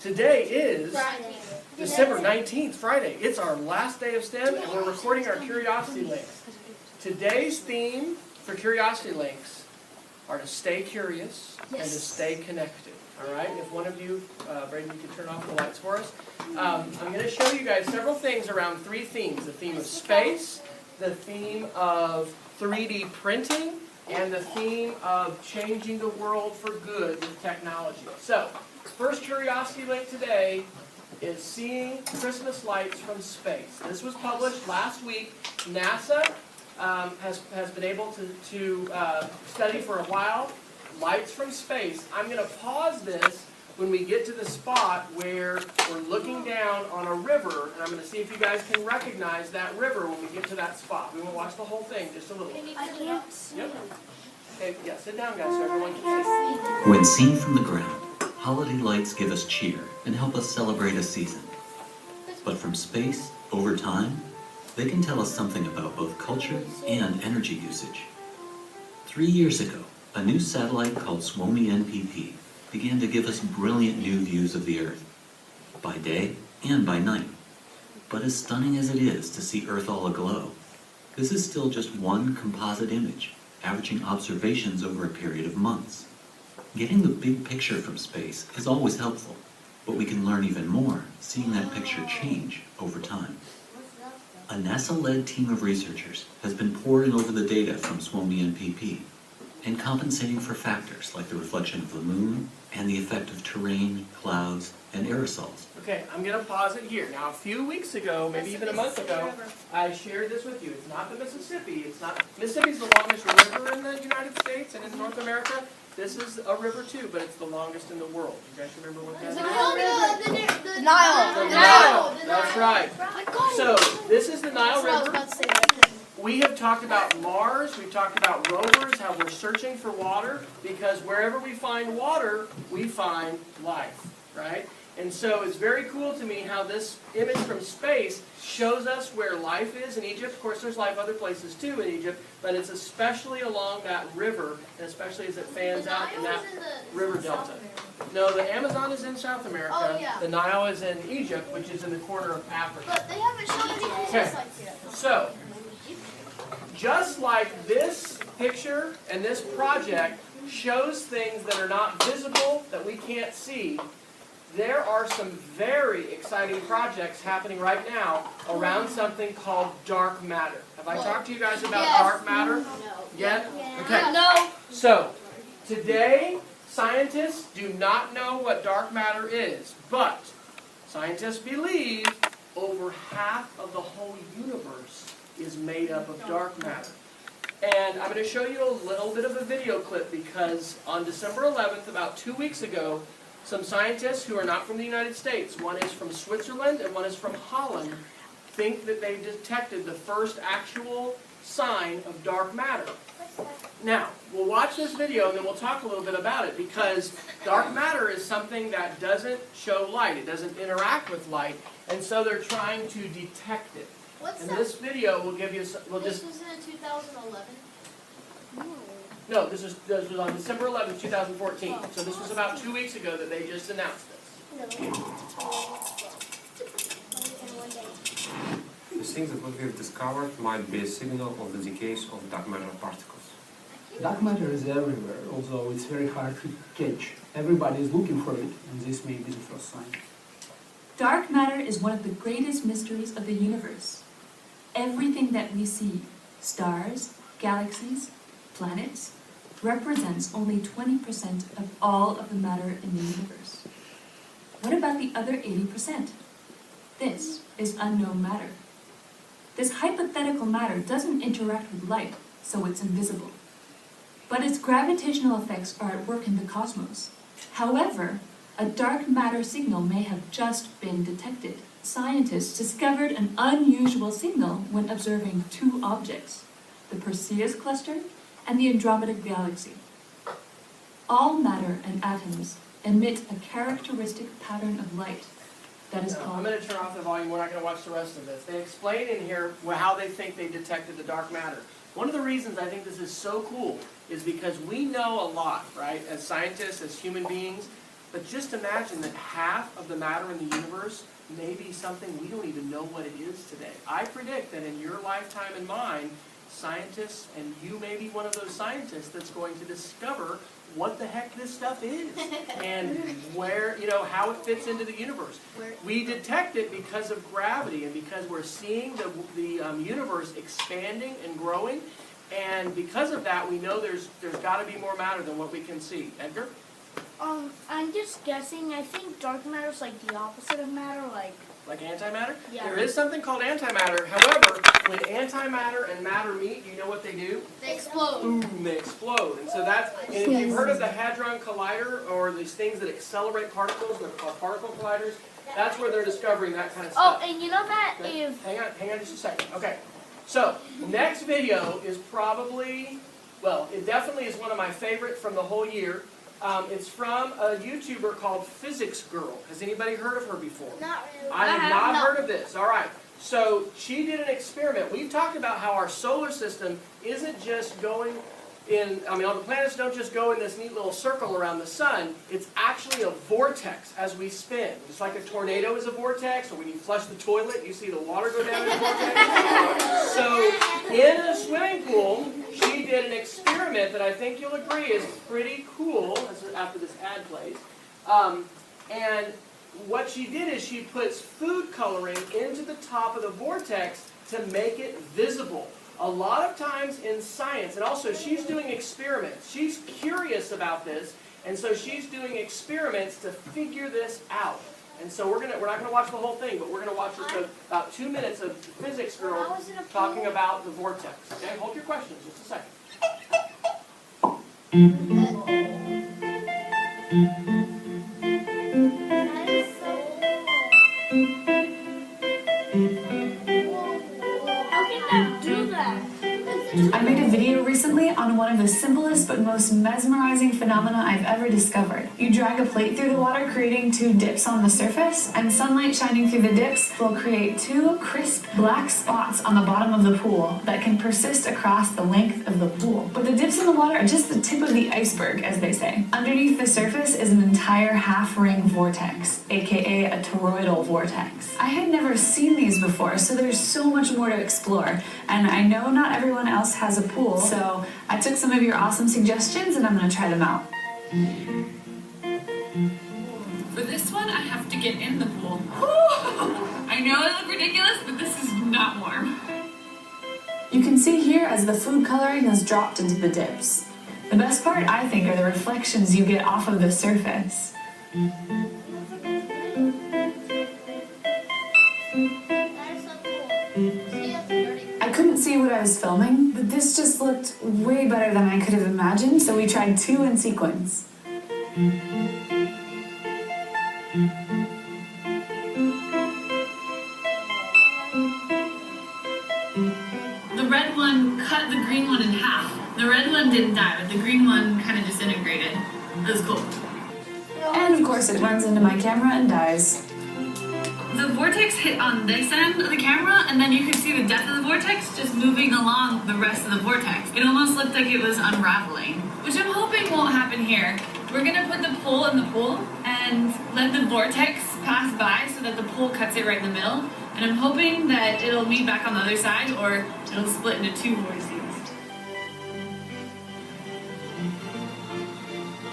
Today is Friday. December 19th, Friday. It's our last day of STEM, and we're recording our Curiosity Links. Today's theme for Curiosity Links are to stay curious and to stay connected. All right? If one of you, Braden, you could turn off the lights for us. I'm going to show you guys several things around three themes. The theme of space, the theme of 3D printing, and the theme of changing the world for good with technology. So, first Curiosity Link today is seeing Christmas lights from space. This was published last week. NASA has been able to study for a while lights from space. I'm going to pause this when we get to the spot where we're looking down on a river, and I'm going to see if you guys can recognize that river when we get to that spot. We won't watch the whole thing, just a little. I can't see. Yep. Okay, yeah, sit down, guys, so everyone can see. When seen from the ground, holiday lights give us cheer and help us celebrate a season. But from space, over time, they can tell us something about both culture and energy usage. 3 years ago, a new satellite called SWOMI NPP began to give us brilliant new views of the Earth, by day and by night. But as stunning as it is to see Earth all aglow, this is still just one composite image, averaging observations over a period of months. Getting the big picture from space is always helpful, but we can learn even more seeing that picture change over time. A NASA-led team of researchers has been poring over the data from SWOMI NPP and compensating for factors like the reflection of the moon and the effect of terrain, clouds, and aerosols. Okay, I'm going to pause it here. Now, a few weeks ago, maybe even a month ago, I shared this with you. It's not the Mississippi. Mississippi's the longest river in the United States and in North America. This is a river too, but it's the longest in the world. You guys remember what that is? The Nile. The Nile. That's right. So, this is the Nile River. We have talked about Mars, we've talked about rovers, how we're searching for water, because wherever we find water, we find life, right? And so it's very cool to me how this image from space shows us where life is in Egypt. Of course, there's life other places too in Egypt, but it's especially along that river, and especially as it fans out in that river delta. No, the Amazon is in South America. Oh, yeah. The Nile is in Egypt, which is in the corner of Africa. But they haven't shown any Christmas lights yet. So, just like this picture and this project shows things that are not visible, that we can't see, there are some very exciting projects happening right now around something called dark matter. Have I talked to you guys about dark matter? No. Yet? Okay. No. So, today, scientists do not know what dark matter is, but scientists believe over half of the whole universe is made up of dark matter. And I'm going to show you a little bit of a video clip because on December 11th, about 2 weeks ago, some scientists who are not from the United States, one is from Switzerland and one is from Holland, think that they detected the first actual sign of dark matter. Now, we'll watch this video and then we'll talk a little bit about it because dark matter is something that doesn't show light. It doesn't interact with light, and so they're trying to detect it. And this video will give you, This was in 2011? No, this was on December 11th, 2014. So this was about 2 weeks ago that they just announced this. The things that we have discovered might be a signal of the decays of dark matter particles. Dark matter is everywhere, although it's very hard to catch. Everybody is looking for it, and this may be the first sign. Dark matter is one of the greatest mysteries of the universe. Everything that we see, stars, galaxies, planets, represents only 20% of all of the matter in the universe. What about the other 80%? This is unknown matter. This hypothetical matter doesn't interact with light, so it's invisible. But its gravitational effects are at work in the cosmos. However, a dark matter signal may have just been detected. Scientists discovered an unusual signal when observing two objects, the Perseus cluster and the Andromeda galaxy. All matter and atoms emit a characteristic pattern of light that is I'm called... going to turn off the volume. We're not going to watch the rest of this. They explain in here how they think they detected the dark matter. One of the reasons I think this is so cool is because we know a lot, right, as scientists, as human beings. But just imagine that half of the matter in the universe may be something we don't even know what it is today. I predict that in your lifetime and mine, scientists, and you may be one of those scientists that's going to discover what the heck this stuff is and where, how it fits into the universe. We detect it because of gravity and because we're seeing the universe expanding and growing, and because of that we know there's got to be more matter than what we can see. Edgar? I'm just guessing. I think dark matter is like the opposite of matter, Like antimatter? Yeah. There is something called antimatter. However, when antimatter and matter meet, you know what they do? they explode. Boom, they explode. And so that's, and if you've heard of the Hadron Collider, or these things that accelerate particles, they're called particle colliders, that's where they're discovering that kind of Oh, stuff. and you know that Okay, if hang on just a second. Okay, so next video is probably, well, it definitely is one of my favorite from the whole year. It's from a YouTuber called Physics Girl. Has anybody heard of her before? not really. I have not heard of this. All right. So she did an experiment. We've talked about how our solar system isn't just going all the planets don't just go in this neat little circle around the sun. It's actually a vortex as we spin. Just like a tornado is a vortex, or when you flush the toilet, you see the water go down in a vortex. So in a swimming pool, she did an experiment that I think you'll agree is pretty cool, after this ad plays. And what she did is she puts food coloring into the top of the vortex to make it visible. A lot of times in science, and also she's doing experiments. She's curious about this, and so she's doing experiments to figure this out. And so we're not gonna watch the whole thing, but we're gonna watch just about 2 minutes of the Physics Girl talking about the vortex. Okay, hold your questions just a second. That is so cool. How can that do that? I made a video recently on one of the simplest but most mesmerizing phenomena I've ever discovered. You drag a plate through the water, creating 2 dips on the surface, and sunlight shining through the dips will create 2 crisp black spots on the bottom of the pool that can persist across the length of the pool. But the dips in the water are just the tip of the iceberg, as they say. Underneath the surface is an entire half-ring vortex, aka a toroidal vortex. I had never seen these before, so there's so much more to explore, and I know not everyone else has a pool, so I took some of your awesome suggestions and I'm going to try them out. For this one, I have to get in the pool. I know it looks ridiculous, but this is not warm. You can see here as the food coloring is dropped into the dips. The best part, I think, are the reflections you get off of the surface. That is so cool. See, that's dirty. I couldn't see what I was filming, but this just looked way better than I could have imagined, so we tried 2 in sequence. The red one cut the green one in half. The red one didn't die, but the green one kind of disintegrated. It was cool. And of course it runs into my camera and dies. The vortex hit on this end of the camera, and then you could see the depth of the vortex just moving along the rest of the vortex. It almost looked like it was unraveling, which I'm hoping won't happen here. We're gonna put the pole in the pool and let the vortex pass by so that the pole cuts it right in the middle. And I'm hoping that it'll meet back on the other side, or it'll split into 2 vortices.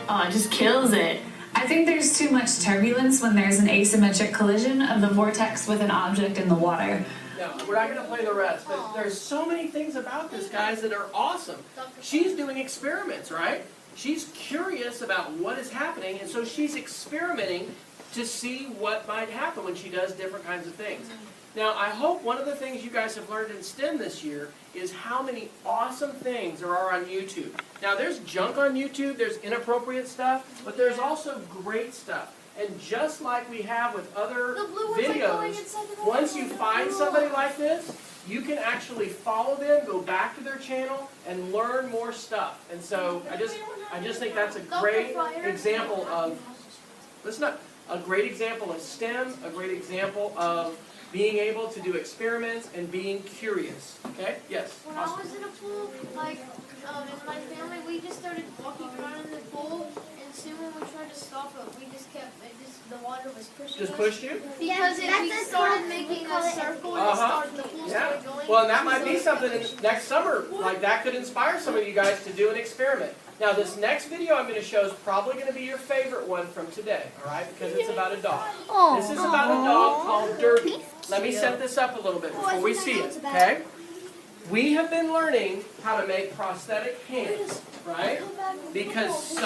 Oh, it just kills it. I think there's too much turbulence when there's an asymmetric collision of the vortex with an object in the water. No, we're not going to play the rest, but there's so many things about this, guys, that are awesome. She's doing experiments, right? She's curious about what is happening, and so she's experimenting to see what might happen when she does different kinds of things. Now, I hope one of the things you guys have learned in STEM this year is how many awesome things there are on YouTube. Now, there's junk on YouTube, there's inappropriate stuff, but there's also great stuff. And just like we have with other videos, once you find somebody like this, you can actually follow them, go back to their channel, and learn more stuff. And so I just think that's a great example of, listen up, a great example of STEM, a great example of being able to do experiments and being curious. Okay? Yes? When I was in a pool, in my family, we just started walking around in the pool, and soon when we tried to stop it, we just kept, the water was pushing Just us. pushed you? Because we started making a circle and the pool Yeah. started going. Well, and that might be So- something next summer, like that could inspire some of you guys to do an experiment. Now, this next video I'm going to show is probably going to be your favorite one from today, all right? Because it's about a dog. This is about a dog called Derby. Let me set this up a little bit before we see it, okay? We have been learning how to make prosthetic hands, right? Because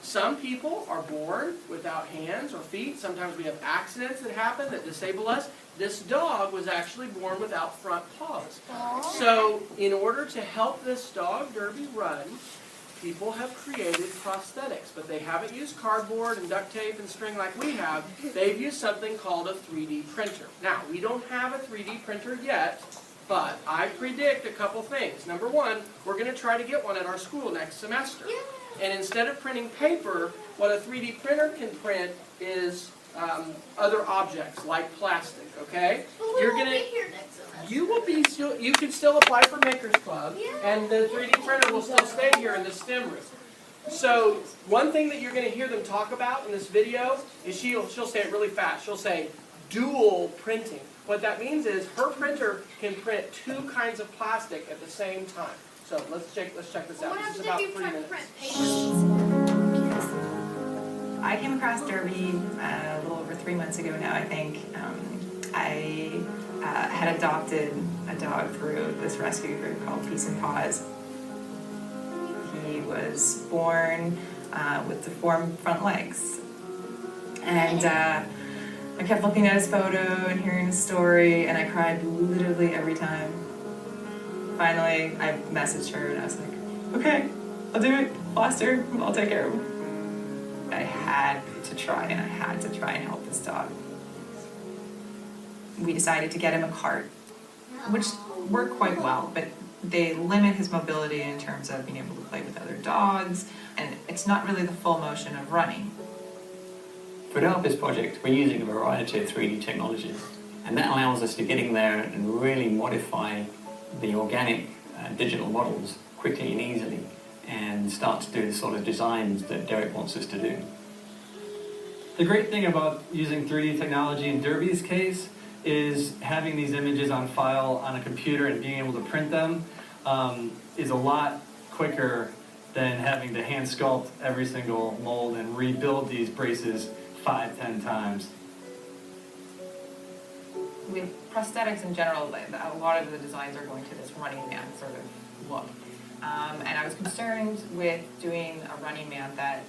some people are born without hands or feet. Sometimes we have accidents that happen that disable us. This dog was actually born without front paws. So in order to help this dog, Derby, run, people have created prosthetics, but they haven't used cardboard and duct tape and string like we have. They've used something called a 3D printer. Now, we don't have a 3D printer yet, but I predict a couple things. Number one, we're going to try to get one at our school next semester. And instead of printing paper, what a 3D printer can print is other objects like plastic, okay? You're gonna, you will be still, you can still apply for Makers Club, and the 3D printer will still stay here in the STEM room. So one thing that you're going to hear them talk about in this video is she'll say it really fast. She'll say dual printing. What that means is her printer can print two kinds of plastic at the same time. So let's check this out. This is about 3 minutes. I came across Derby a little over 3 months ago now, I think. I had adopted a dog through this rescue group called Peace and Paws. He was born with deformed front legs. And I kept looking at his photo and hearing his story, and I cried literally every time. Finally, I messaged her and I was like, okay, I'll do it, foster, I'll take care of him. I had to try and help this dog. We decided to get him a cart, which worked quite well, but they limit his mobility in terms of being able to play with other dogs, and it's not really the full motion of running. For the this project, we're using a variety of 3D technologies, and that allows us to get in there and really modify the organic digital models quickly and easily, and start to do the sort of designs that Derek wants us to do. The great thing about using 3D technology in Derby's case is having these images on file on a computer and being able to print them is a lot quicker than having to hand sculpt every single mold and rebuild these braces 5-10 times. With prosthetics in general, a lot of the designs are going to this running man sort of look. And I was concerned with doing a running man that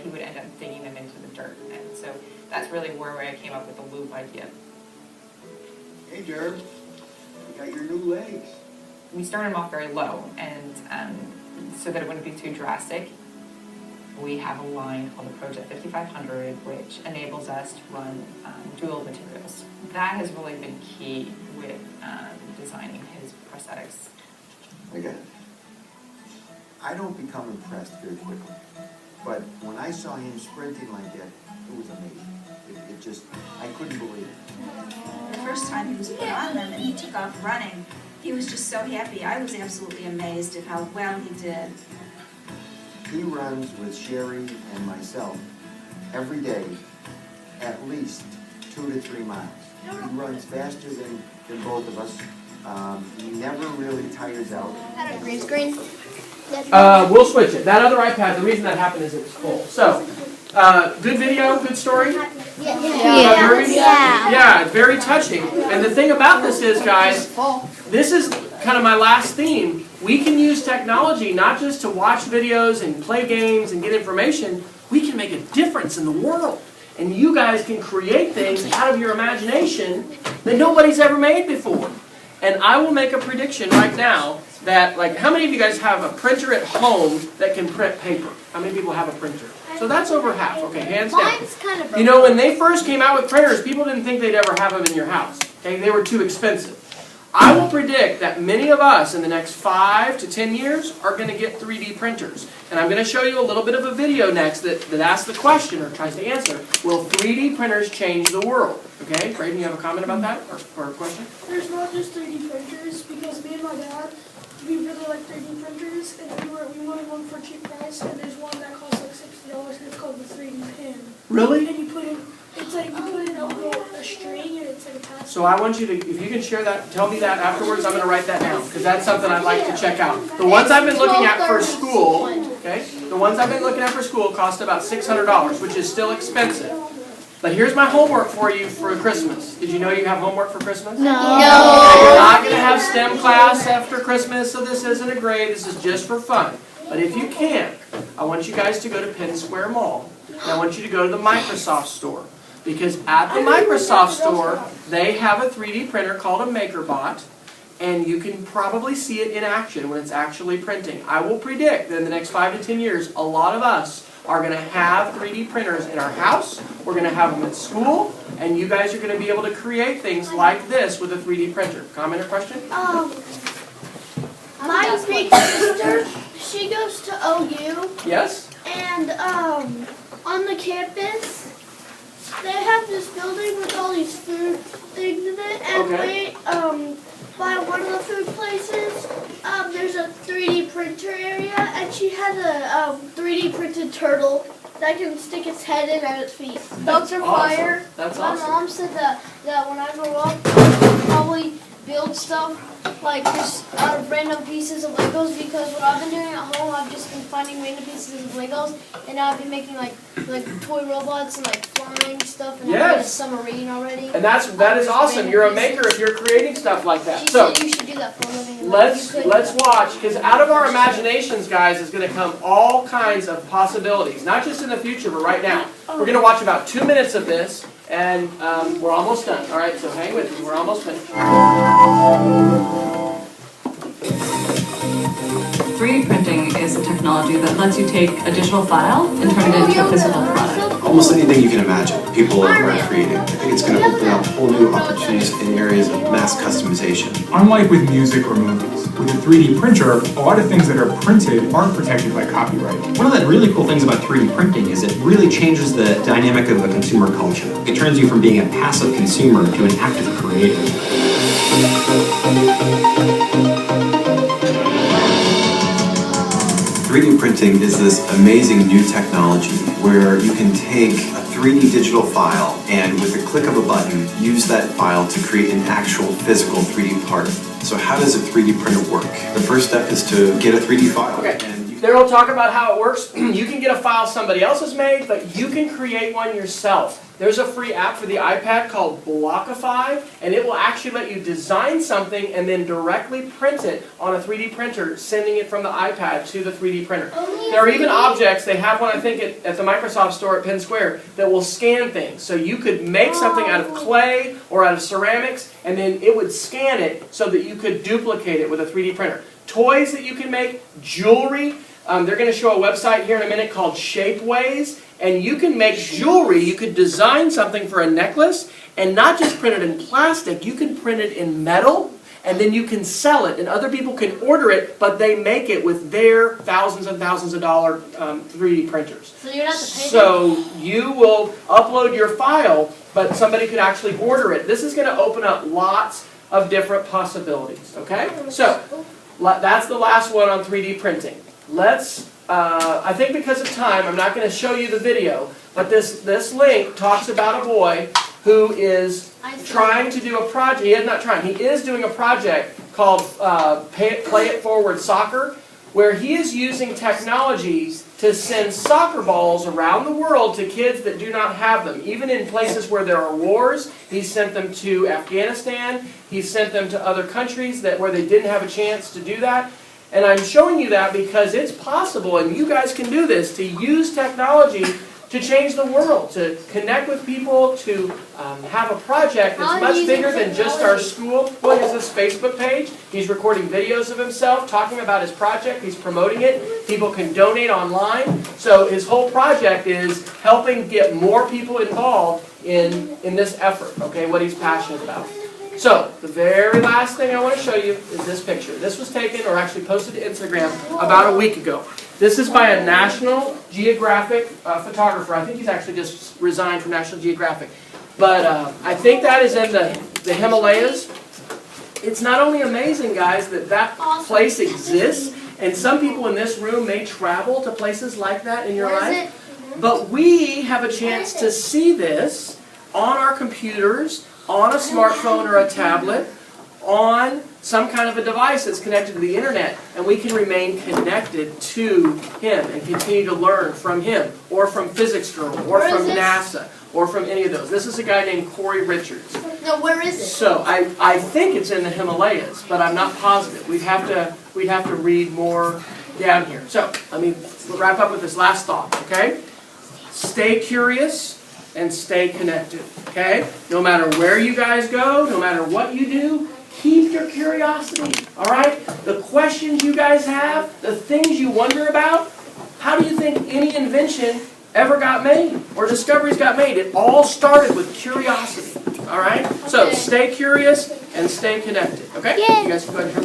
he would end up digging them into the dirt. And so that's really where I came up with the loop idea. Hey, Derb, you got your new legs. We started them off very low, and so that it wouldn't be too drastic, we have a line called the Project 5500, which enables us to run dual materials. That has really been key with designing his prosthetics. Again, I don't become impressed very quickly, but when I saw him sprinting like that, it was amazing. It just, I couldn't believe it. The first time he was put on them and he took off running, he was just so happy. I was absolutely amazed at how well he did. He runs with Sherry and myself every day, at least 2 to 3 miles. He runs faster than both of us. He never really tires out. Had a green screen. We'll switch it. That other iPad, the reason that happened is it's full. So, good video, good story? Yeah, very touching. And the thing about this is, guys, this is kind of my last theme. We can use technology not just to watch videos and play games and get information. We can make a difference in the world. And you guys can create things out of your imagination that nobody's ever made before. And I will make a prediction right now that, like, how many of you guys have a printer at home that can print paper? How many people have a printer? So that's over half. Okay, hands down. Mine's kind of You know, when they first came out with printers, people didn't think they'd ever have them in your house. Okay, they were too expensive. I will predict that many of us in the next 5 to 10 years are going to get 3D printers. And I'm going to show you a little bit of a video next that asks the question or tries to answer, will 3D printers change the world? Okay, Braden, you have a comment about that or a question? There's not just 3D printers, because me and my dad we really like 3D printers, and we wanted one for a cheap price, and there's one that costs like $60, and it's called the 3D pin. Really? And you put in, it's like you put in a string, and it's like a pass. So I want you to, if you can share that, tell me that afterwards. I'm going to write that down because that's something I'd like to check out. The ones I've been looking at for school, okay? The ones I've been looking at for school cost about $600, which is still expensive. But here's my homework for you for Christmas. Did you know you have homework for Christmas? No. Okay, you're not going to have STEM class after Christmas, so this isn't a grade. This is just for fun. But if you can, I want you guys to go to Penn Square Mall. And I want you to go to the Microsoft store. Because at the Microsoft store, they have a 3D printer called a MakerBot. And you can probably see it in action when it's actually printing. I will predict that in the next 5 to 10 years, a lot of us are going to have 3D printers in our house. We're going to have them at school. And you guys are going to be able to create things like this with a 3D printer. Comment or question? My big sister, she goes to OU. Yes? And on the campus, they have this building with all these food things in it. And Okay. by one of the food places, there's a 3D printer area, and she has a 3D printed turtle that can stick its head in at its feet. Dogs are fire. That's My awesome. mom said that when I grow up, I'll probably build stuff like just out of random pieces of Legos, because what I've been doing at home, I've just been finding random pieces of Legos, and now I've been making like toy robots and like flying stuff, and I made a Yes. submarine already. And that is awesome. You're a maker if you're creating stuff like that. She So said you should do that for a living. and, like, you could- let's watch, because out of our imaginations, guys, is going to come all kinds of possibilities. Not just in the future, but right now. We're going to watch about 2 minutes of this, and we're almost done. All right, so hang with me. We're almost finished. 3D printing is a technology that lets you take a digital file and turn it into a physical product. Almost anything you can imagine, people are creating. I think it's going to open up whole new opportunities in areas of mass customization. Unlike with music or movies, with a 3D printer, a lot of things that are printed aren't protected by copyright. One of the really cool things about 3D printing is it really changes the dynamic of a consumer culture. It turns you from being a passive consumer to an active creator. 3D printing is this amazing new technology where you can take a 3D digital file and with a click of a button, use that file to create an actual physical 3D part. So how does a 3D printer work? The first step is to get a 3D file. Okay. There we'll talk about how it works. You can get a file somebody else has made, but you can create one yourself. There's a free app for the iPad called Blockify, and it will actually let you design something and then directly print it on a 3D printer, sending it from the iPad to the 3D printer. There are even objects, they have one I think at the Microsoft store at Penn Square, that will scan things. So you could make something out of clay or out of ceramics, and then it would scan it so that you could duplicate it with a 3D printer. Toys that you can make, jewelry. They're going to show a website here in a minute called Shapeways, and you can make jewelry. You could design something for a necklace and not just print it in plastic. You can print it in metal, and then you can sell it, and other people can order it, but they make it with their thousands and thousands of dollar 3D printers. So you're not the painter? So you will upload your file, but somebody could actually order it. This is going to open up lots of different possibilities, okay? So that's the last one on 3D printing. I think because of time, I'm not going to show you the video, but this link talks about a boy who is trying to do a project. He is not trying. He is doing a project called Play It Forward Soccer, where he is using technologies to send soccer balls around the world to kids that do not have them. Even in places where there are wars, he sent them to Afghanistan. He sent them to other countries where they didn't have a chance to do that. And I'm showing you that because it's possible, and you guys can do this, to use technology to change the world, to connect with people, to have a project that's much bigger than just our school. Well, here's this Facebook page. He's recording videos of himself, talking about his project. He's promoting it. People can donate online. So his whole project is helping get more people involved in this effort, okay, what he's passionate about. So, the very last thing I want to show you is this picture. This was taken, or actually posted to Instagram, about a week ago. This is by a National Geographic photographer. I think he's actually just resigned from National Geographic. But I think that is in the Himalayas. it's not only amazing, guys, that that place exists, and some people in this room may travel to places like that in your life, but we have a chance to see this on our computers, on a smartphone or a tablet, on some kind of a device that's connected to the internet, and we can remain connected to him and continue to learn from him, or from Physics Girl, or from NASA, or from any of those. This is a guy named Corey Richards. No, where is it? So I think it's in the Himalayas, but I'm not positive. We'd have to read more down here. So let me wrap up with this last thought, okay? Stay curious and stay connected, okay? No matter where you guys go, no matter what you do, keep your curiosity, all right? The questions you guys have, the things you wonder about, how do you think any invention ever got made or discoveries got made? It all started with curiosity, all right? So stay curious and stay connected, okay? You guys can go ahead and